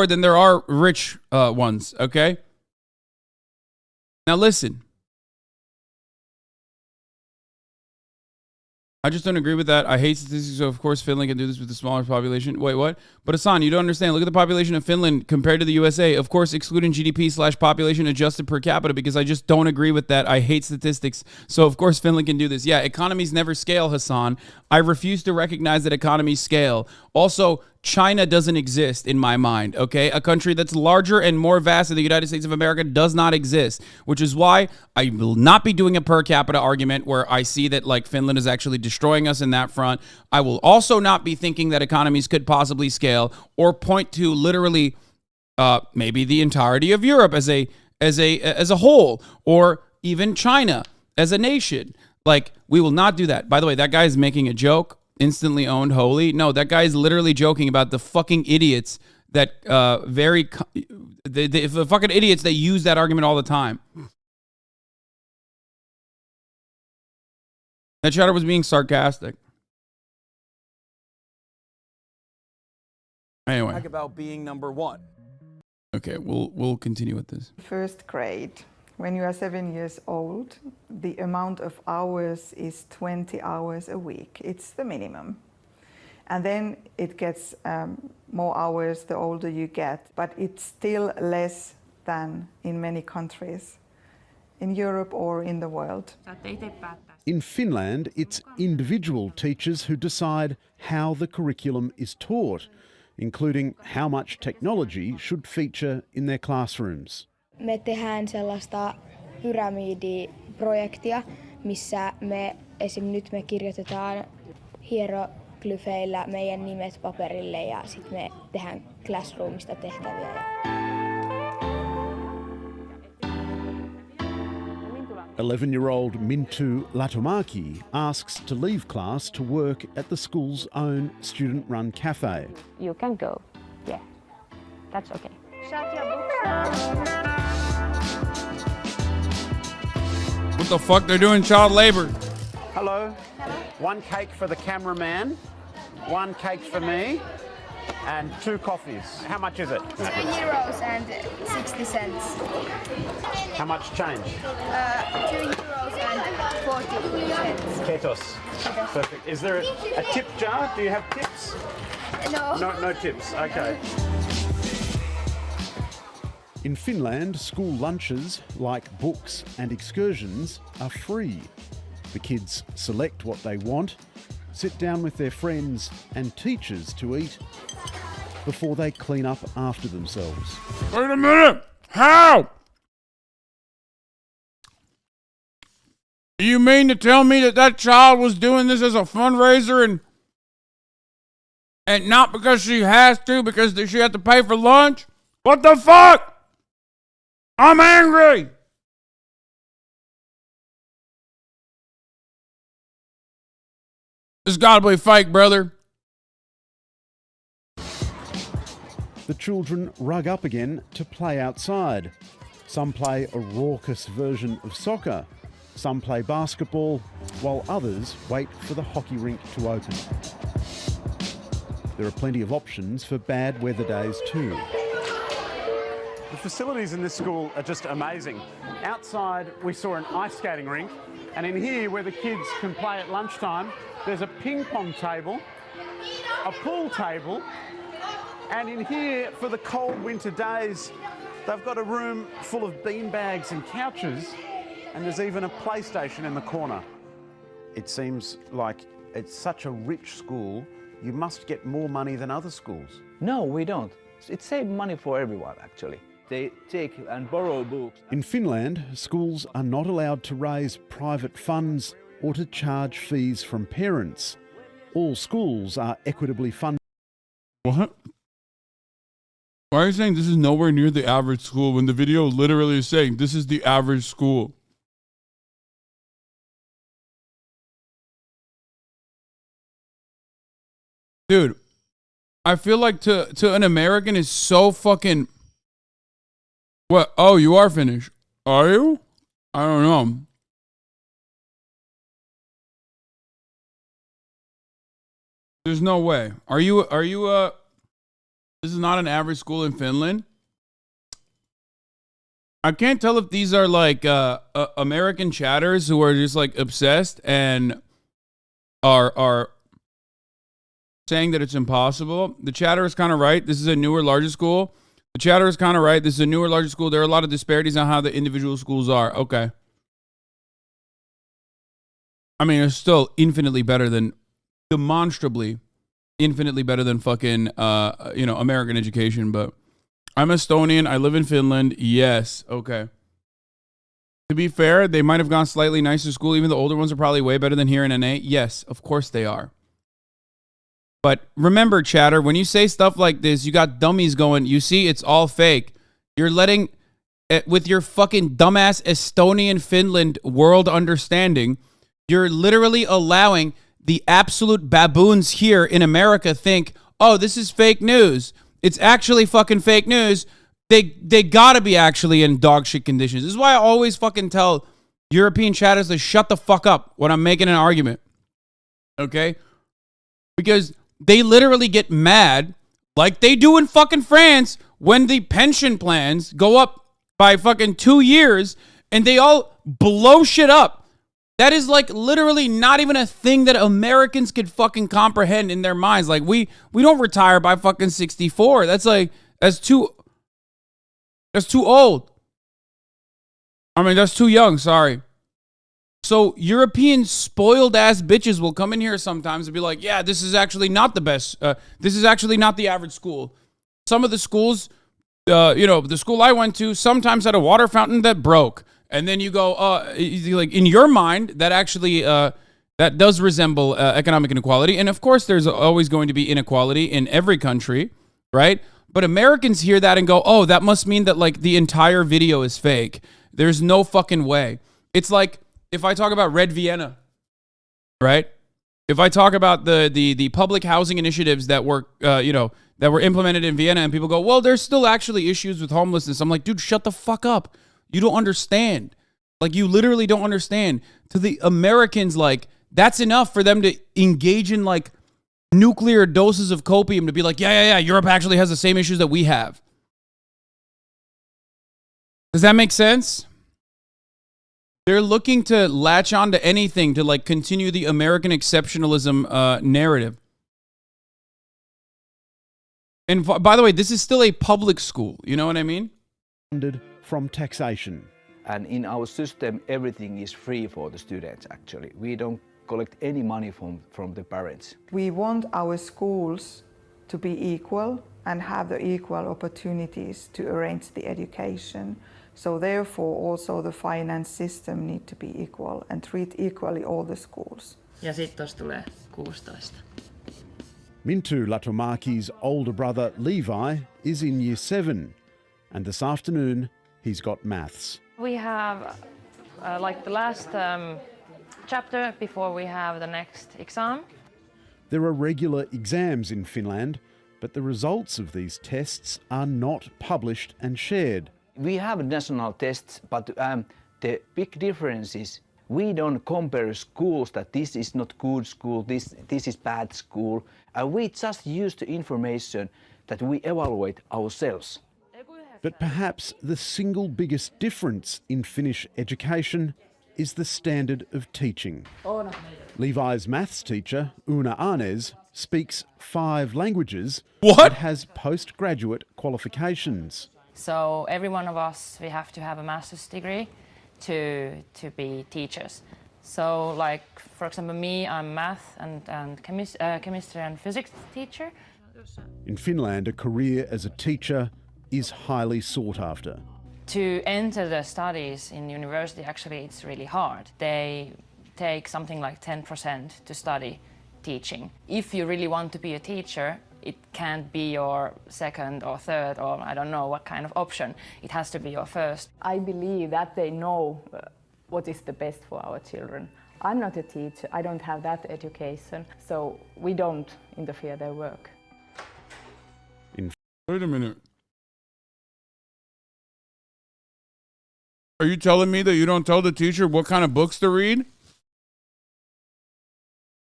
than there are rich ones, okay? Now listen. I just don't agree with that. I hate statistics, so of course Finland can do this with a smaller population. Wait, what? But Hasan, you don't understand. Look at the population of Finland compared to the USA. Of course, excluding GDP/population adjusted per capita, because I just don't agree with that. I hate statistics. So of course Finland can do this. Yeah, economies never scale, Hasan. I refuse to recognize that economies scale. Also, China doesn't exist in my mind, okay? A country that's larger and more vast than the United States of America does not exist, which is why I will not be doing a per capita argument where I see that like Finland is actually destroying us in that front. I will also not be thinking that economies could possibly scale or point to literally maybe the entirety of Europe as a whole, or even China as a nation. Like, we will not do that. By the way, that guy is making a joke. Instantly owned holy. No, that guy is literally joking about the fucking idiots that the fucking idiots that use that argument all the time. That chatter was being sarcastic. Anyway, talk about being number one. Okay, we'll continue with this. First grade, when you are 7 years old, the amount of hours is 20 hours a week. It's the minimum. And then it gets more hours the older you get, but it's still less than in many countries in Europe or in the world. In Finland, it's individual teachers who decide how the curriculum is taught, including how much technology should feature in their classrooms. Me tehdään sellaista pyramidiprojektia, missä nyt me kirjoitetaan hieroglyfeillä meidän nimet paperille ja sitten me tehdään classroomista tehtäviä. 11-year-old Mintu Latomaki asks to leave class to work at the school's own student-run cafe. You can go. Yeah, that's okay. Shut your books. What the fuck? They're doing child labor. Hello. One cake for the cameraman, one cake for me, and 2 coffees. How much is it? €2 and 60 cents. How much change? €2 and 40 cents. Ketos. Perfect. Is there a tip jar? Do you have tips? No. No tips. Okay. In Finland, school lunches, like books and excursions, are free. The kids select what they want, sit down with their friends and teachers to eat before they clean up after themselves. Wait a minute! How? Do you mean to tell me that that child was doing this as a fundraiser and not because she has to, because she had to pay for lunch? What the fuck? I'm angry! This gotta be fake, brother. The children rug up again to play outside. Some play a raucous version of soccer. Some play basketball, while others wait for the hockey rink to open. There are plenty of options for bad weather days too. The facilities in this school are just amazing. Outside, we saw an ice skating rink, and in here, where the kids can play at lunchtime, there's a ping pong table, a pool table, and in here, for the cold winter days, they've got a room full of beanbags and couches, and there's even a PlayStation in the corner. It seems like it's such a rich school, you must get more money than other schools. No, we don't. It saves money for everyone, actually. They take and borrow books. In Finland, schools are not allowed to raise private funds or to charge fees from parents. All schools are equitably funded. What? Why are you saying this is nowhere near the average school when the video literally is saying this is the average school? Dude, I feel like to an American is so fucking... What? Oh, you are Finnish. Are you? I don't know. There's no way. Are you This is not an average school in Finland. I can't tell if these are like American chatters who are just like obsessed and are saying that it's impossible. The chatter is kind of right. This is a newer, larger school. The chatter is kind of right. This is a newer, larger school. There are a lot of disparities on how the individual schools are. Okay. I mean, it's still infinitely better than, demonstrably, infinitely better than fucking, American education. But I'm Estonian. I live in Finland. Yes. Okay. To be fair, they might have gone slightly nicer school. Even the older ones are probably way better than here in NA. Yes, of course they are. But remember, chatter, when you say stuff like this, you got dummies going, you see, it's all fake. You're letting, with your fucking dumbass Estonian Finland world understanding, you're literally allowing the absolute baboons here in America think, oh, this is fake news. It's actually fucking fake news. They gotta be actually in dog shit conditions. This is why I always fucking tell European chatters to shut the fuck up when I'm making an argument. Okay? Because they literally get mad, like they do in fucking France, when the pension plans go up by fucking 2 years and they all blow shit up. That is like literally not even a thing that Americans could fucking comprehend in their minds. Like we don't retire by fucking 64. That's too old. I mean, that's too young, sorry. So European spoiled ass bitches will come in here sometimes and be like, yeah, this is actually not the best. This is actually not the average school. Some of the schools, the school I went to sometimes had a water fountain that broke. And then you go, like in your mind, that actually, that does resemble economic inequality. And of course, there's always going to be inequality in every country, right? But Americans hear that and go, oh, that must mean that like the entire video is fake. There's no fucking way. It's like if I talk about Red Vienna, right? If I talk about the public housing initiatives that were, that were implemented in Vienna and people go, well, there's still actually issues with homelessness. I'm like, dude, shut the fuck up. You don't understand. Like, you literally don't understand. To the Americans, like, that's enough for them to engage in, like, nuclear doses of copium to be like, yeah, Europe actually has the same issues that we have. Does that make sense? They're looking to latch on to anything to, like, continue the American exceptionalism narrative. And by the way, this is still a public school. You know what I mean? From taxation. And in our system, everything is free for the students, actually. We don't collect any money from the parents. We want our schools to be equal and have the equal opportunities to arrange the education. So therefore, also the finance system need to be equal and treat equally all the schools. Ja sitten tuossa tulee 16. Mintu Latomaki's older brother Levi is in year 7, and this afternoon he's got maths. We have like the last chapter before we have the next exam. There are regular exams in Finland, but the results of these tests are not published and shared. We have national tests, but the big difference is we don't compare schools that this is not good school, this is bad school. We just use the information that we evaluate ourselves. But perhaps the single biggest difference in Finnish education is the standard of teaching. Levi's maths teacher, Una Arnes, speaks 5 languages but has postgraduate qualifications. So every one of us, we have to have a master's degree to be teachers. So like, for example, me, I'm math and chemistry and physics teacher. In Finland, a career as a teacher is highly sought after. To enter the studies in university, actually, it's really hard. They take something like 10% to study teaching. If you really want to be a teacher, it can't be your second or third or I don't know what kind of option. It has to be your first. I believe that they know what is the best for our children. I'm not a teacher, I don't have that education, so we don't interfere their work. Wait a minute. Are you telling me that you don't tell the teacher what kind of books to read?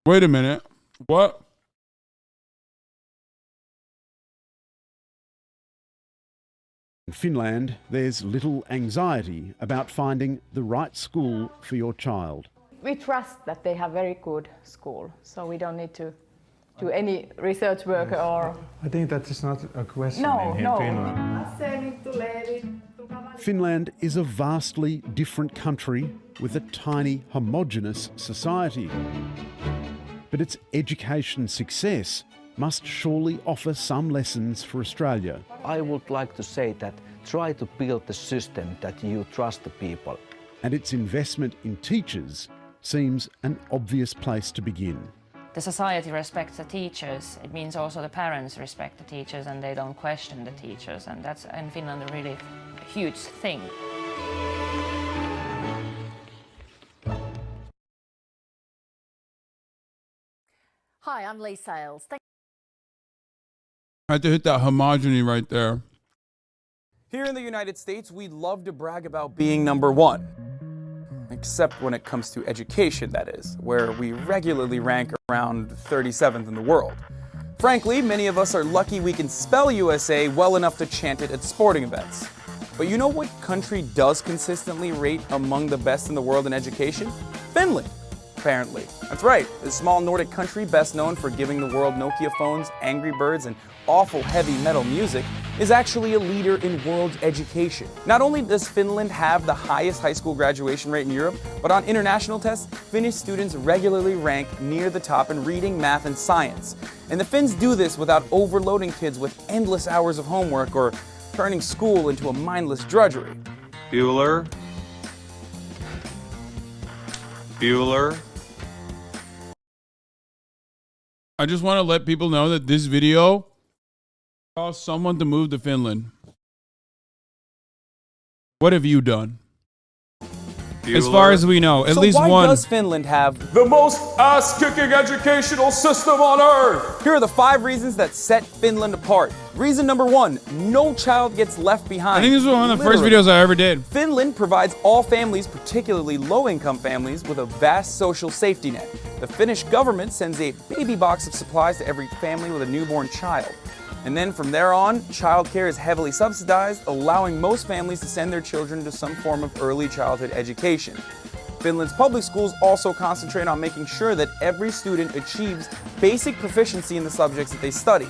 Wait a minute. What? In Finland, there's little anxiety about finding the right school for your child. We trust that they have very good school, so we don't need to do any research work or... I think that is not a question No, in no. Finland. Finland is a vastly different country with a tiny, homogenous society. But its education success must surely offer some lessons for Australia. I would like to say that try to build the system that you trust the people. And its investment in teachers seems an obvious place to begin. The society respects the teachers. It means also the parents respect the teachers and they don't question the teachers. And that's in Finland a really huge thing. Hi, I'm Lee Sales. I had to hit that homogeny right there. Here in the United States, we love to brag about being number one. Except when it comes to education, that is, where we regularly rank around 37th in the world. Frankly, many of us are lucky we can spell USA well enough to chant it at sporting events. But you know what country does consistently rate among the best in the world in education? Finland, apparently. That's right, this small Nordic country best known for giving the world Nokia phones, Angry Birds, and awful heavy metal music, is actually a leader in world education. Not only does Finland have the highest high school graduation rate in Europe, but on international tests, Finnish students regularly rank near the top in reading, math, and science. And the Finns do this without overloading kids with endless hours of homework or turning school into a mindless drudgery. Bueller. Bueller. I just want to let people know that this video caused someone to move to Finland. What have you done? Bueller. As far as we know, at least why one. does Finland have the most ass-kicking educational system on earth? Here are the 5 reasons that set Finland apart. Reason number 1, no child gets left behind. I think this was one of the first Literally. videos I ever did. Finland provides all families, particularly low-income families, with a vast social safety net. The Finnish government sends a baby box of supplies to every family with a newborn child. And then from there on, childcare is heavily subsidized, allowing most families to send their children to some form of early childhood education. Finland's public schools also concentrate on making sure that every student achieves basic proficiency in the subjects that they study.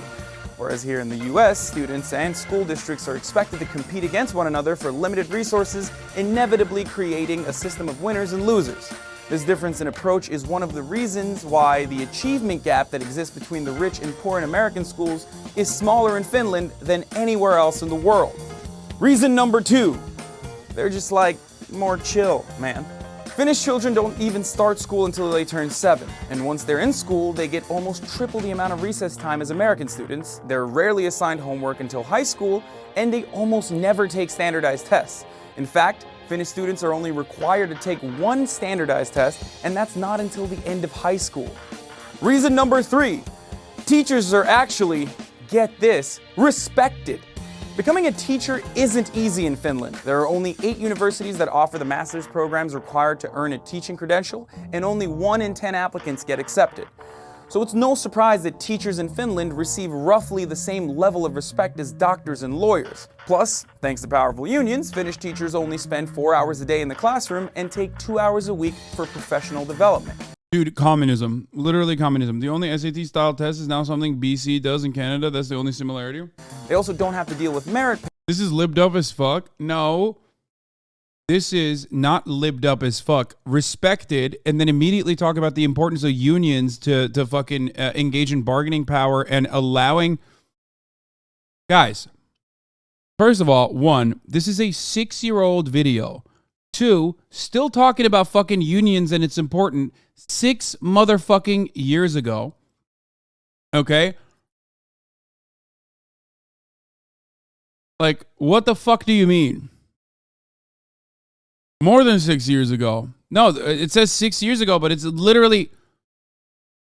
Whereas here in the US, students and school districts are expected to compete against one another for limited resources, inevitably creating a system of winners and losers. This difference in approach is one of the reasons why the achievement gap that exists between the rich and poor in American schools is smaller in Finland than anywhere else in the world. Reason number 2, they're just like more chill, man. Finnish children don't even start school until they turn 7, and once they're in school, they get almost triple the amount of recess time as American students. They're rarely assigned homework until high school, and they almost never take standardized tests. In fact, Finnish students are only required to take 1 standardized test, and that's not until the end of high school. Reason number 3, teachers are actually, get this, respected. Becoming a teacher isn't easy in Finland. There are only 8 universities that offer the master's programs required to earn a teaching credential, and only 1 in 10 applicants get accepted. So it's no surprise that teachers in Finland receive roughly the same level of respect as doctors and lawyers. Plus, thanks to powerful unions, Finnish teachers only spend 4 hours a day in the classroom and take 2 hours a week for professional development. Dude, communism. Literally communism. The only SAT style test is now something BC does in Canada. That's the only similarity. They also don't have to deal with merit. This is libbed up as fuck. No. This is not libbed up as fuck. Respected, and then immediately talk about the importance of unions to fucking engage in bargaining power and allowing... Guys, first of all, 1, this is a 6-year-old video. 2, still talking about fucking unions and it's important 6 motherfucking years ago. Okay? Like, what the fuck do you mean? More than 6 years ago. No, it says 6 years ago, but it's literally,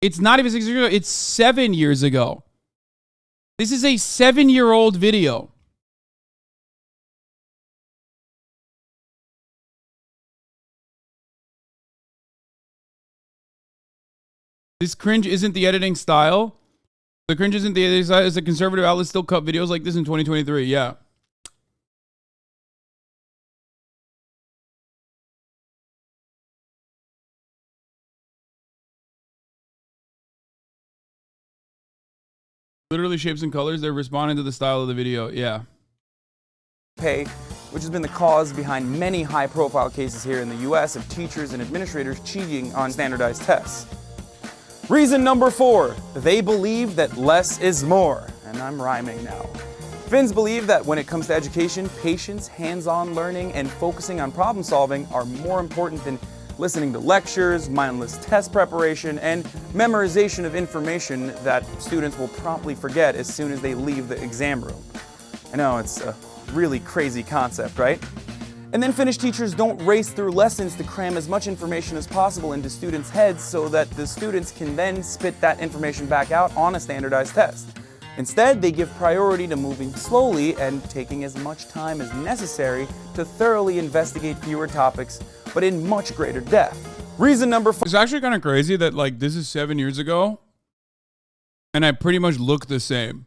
it's not even 6 years ago, it's 7 years ago. This is a 7-year-old video. This cringe isn't the editing style. The cringe isn't the editing style. It's a conservative outlet still cut videos like this in 2023. Yeah. Literally shapes and colors. They're responding to the style of the video. Yeah. Pay, which has been the cause behind many high-profile cases here in the US of teachers and administrators cheating on standardized tests. Reason number 4, they believe that less is more. And I'm rhyming now. Finns believe that when it comes to education, patience, hands-on learning, and focusing on problem solving are more important than listening to lectures, mindless test preparation, and memorization of information that students will promptly forget as soon as they leave the exam room. I know, it's a really crazy concept, right? And then Finnish teachers don't race through lessons to cram as much information as possible into students' heads so that the students can then spit that information back out on a standardized test. Instead, they give priority to moving slowly and taking as much time as necessary to thoroughly investigate fewer topics, but in much greater depth. Reason number 5. It's actually kind of crazy that like this is 7 years ago and I pretty much look the same.